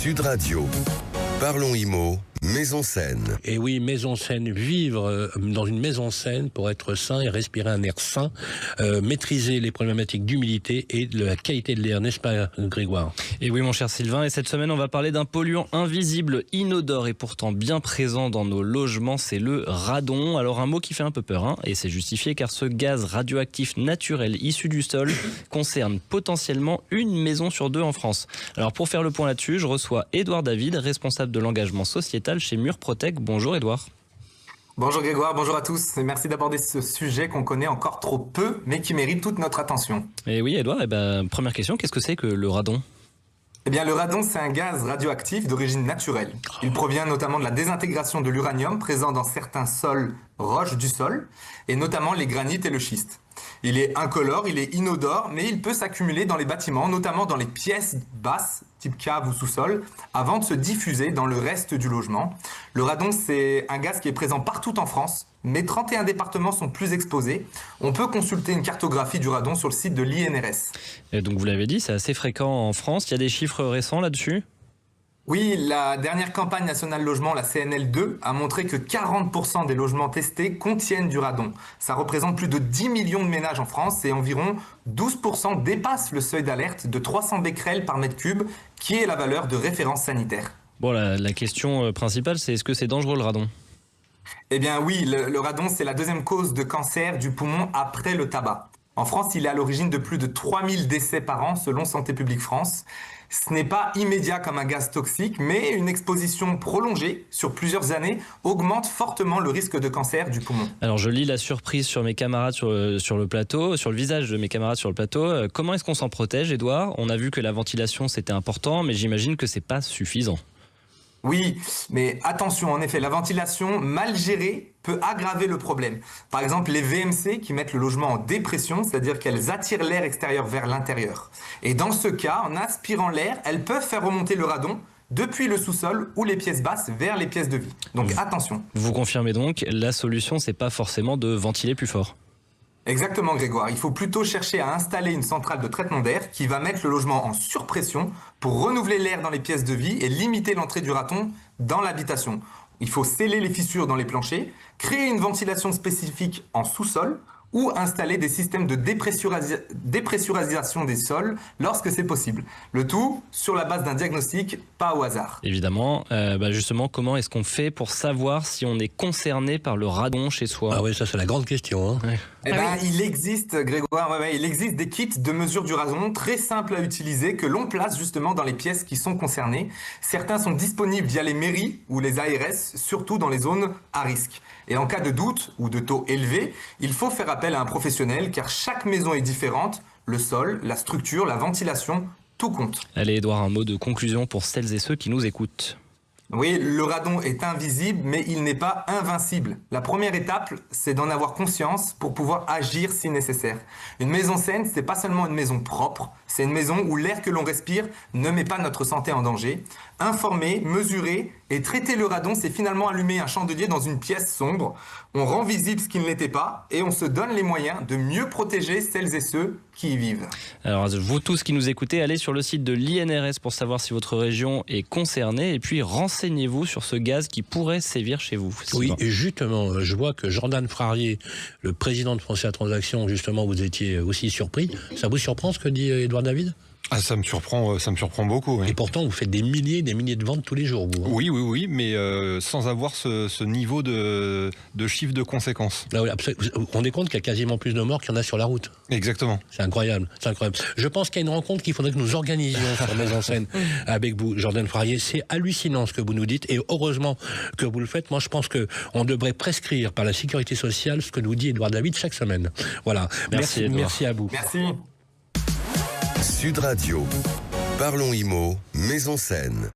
Sud Radio. Parlons IMO, maison saine. Et oui, maison saine, vivre dans une maison saine pour être sain et respirer un air sain, maîtriser les problématiques d'humidité et de la qualité de l'air, n'est-ce pas Grégoire? Et oui mon cher Sylvain, et cette semaine on va parler d'un polluant invisible, inodore et pourtant bien présent dans nos logements, c'est le radon. Alors un mot qui fait un peu peur, hein, et c'est justifié car ce gaz radioactif naturel issu du sol concerne potentiellement une maison sur deux en France. Alors pour faire le point là-dessus, je reçois Édouard David, responsable de l'engagement sociétal chez Murprotec. Bonjour Édouard. Bonjour Grégoire, bonjour à tous et merci d'aborder ce sujet qu'on connaît encore trop peu mais qui mérite toute notre attention. Et oui Édouard, première question, qu'est-ce que c'est que le radon ? Eh bien le radon c'est un gaz radioactif d'origine naturelle. Il provient notamment de la désintégration de l'uranium présent dans certains sols roches du sol et notamment les granites et le schiste. Il est incolore, il est inodore, mais il peut s'accumuler dans les bâtiments, notamment dans les pièces basses, type cave ou sous-sol, avant de se diffuser dans le reste du logement. Le radon, c'est un gaz qui est présent partout en France, mais 31 départements sont plus exposés. On peut consulter une cartographie du radon sur le site de l'INRS. Et donc vous l'avez dit, c'est assez fréquent en France. Il y a des chiffres récents là-dessus ? Oui, la dernière campagne nationale logement, la CNL2, a montré que 40% des logements testés contiennent du radon. Ça représente plus de 10 millions de ménages en France et environ 12% dépassent le seuil d'alerte de 300 becquerels par mètre cube, qui est la valeur de référence sanitaire. Bon, la question principale, c'est est-ce que c'est dangereux le radon ? Eh bien oui, le radon, c'est la deuxième cause de cancer du poumon après le tabac. En France, il est à l'origine de plus de 3000 décès par an selon Santé publique France. Ce n'est pas immédiat comme un gaz toxique, mais une exposition prolongée sur plusieurs années augmente fortement le risque de cancer du poumon. Alors je lis la surprise sur mes camarades sur le plateau, sur le visage de mes camarades sur le plateau. Comment est-ce qu'on s'en protège, Édouard ? On a vu que la ventilation c'était important, mais j'imagine que c'est pas suffisant. Oui, mais attention, en effet, la ventilation mal gérée peut aggraver le problème. Par exemple, les VMC qui mettent le logement en dépression, c'est-à-dire qu'elles attirent l'air extérieur vers l'intérieur. Et dans ce cas, en aspirant l'air, elles peuvent faire remonter le radon depuis le sous-sol ou les pièces basses vers les pièces de vie. Donc attention. Vous confirmez donc, la solution c'est pas forcément de ventiler plus fort. Exactement Grégoire, il faut plutôt chercher à installer une centrale de traitement d'air qui va mettre le logement en surpression pour renouveler l'air dans les pièces de vie et limiter l'entrée du radon dans l'habitation. Il faut sceller les fissures dans les planchers, créer une ventilation spécifique en sous-sol ou installer des systèmes de dépressurisation des sols lorsque c'est possible. Le tout sur la base d'un diagnostic, pas au hasard. Évidemment, justement, comment est-ce qu'on fait pour savoir si on est concerné par le radon chez soi ? Ah oui, ça c'est la grande question. Hein. Ouais. Il existe, Grégoire, il existe des kits de mesure du radon très simples à utiliser que l'on place justement dans les pièces qui sont concernées. Certains sont disponibles via les mairies ou les ARS, surtout dans les zones à risque. Et en cas de doute ou de taux élevé, il faut faire appel à un professionnel car chaque maison est différente. Le sol, la structure, la ventilation, tout compte. Allez Édouard, un mot de conclusion pour celles et ceux qui nous écoutent. Oui, le radon est invisible, mais il n'est pas invincible. La première étape, c'est d'en avoir conscience pour pouvoir agir si nécessaire. Une maison saine, c'est pas seulement une maison propre, c'est une maison où l'air que l'on respire ne met pas notre santé en danger. Informer, mesurer et traiter le radon, c'est finalement allumer un chandelier dans une pièce sombre. On rend visible ce qui ne l'était pas et on se donne les moyens de mieux protéger celles et ceux qui y vivent. Alors vous tous qui nous écoutez, allez sur le site de l'INRS pour savoir si votre région est concernée et puis renseignez-vous sur ce gaz qui pourrait sévir chez vous. Oui, et justement, je vois que Jordan Frarier, le président de Foncière Transactions, justement, vous étiez aussi surpris. Ça vous surprend ce que dit Édouard David ? Ah, ça me surprend beaucoup. Oui. Et pourtant, vous faites des milliers de ventes tous les jours, vous. Hein. Oui, mais sans avoir ce niveau de chiffre de conséquences. Là, vous vous rendez compte qu'il y a quasiment plus de morts qu'il y en a sur la route. Exactement. C'est incroyable. Je pense qu'il y a une rencontre qu'il faudrait que nous organisions sur Maison Saine avec vous, Jordan Frarier. C'est hallucinant ce que vous nous dites et heureusement que vous le faites. Moi, je pense qu'on devrait prescrire par la Sécurité sociale ce que nous dit Édouard David chaque semaine. Voilà. Merci à vous. Merci. Sud Radio. Parlons IMO, maison saine.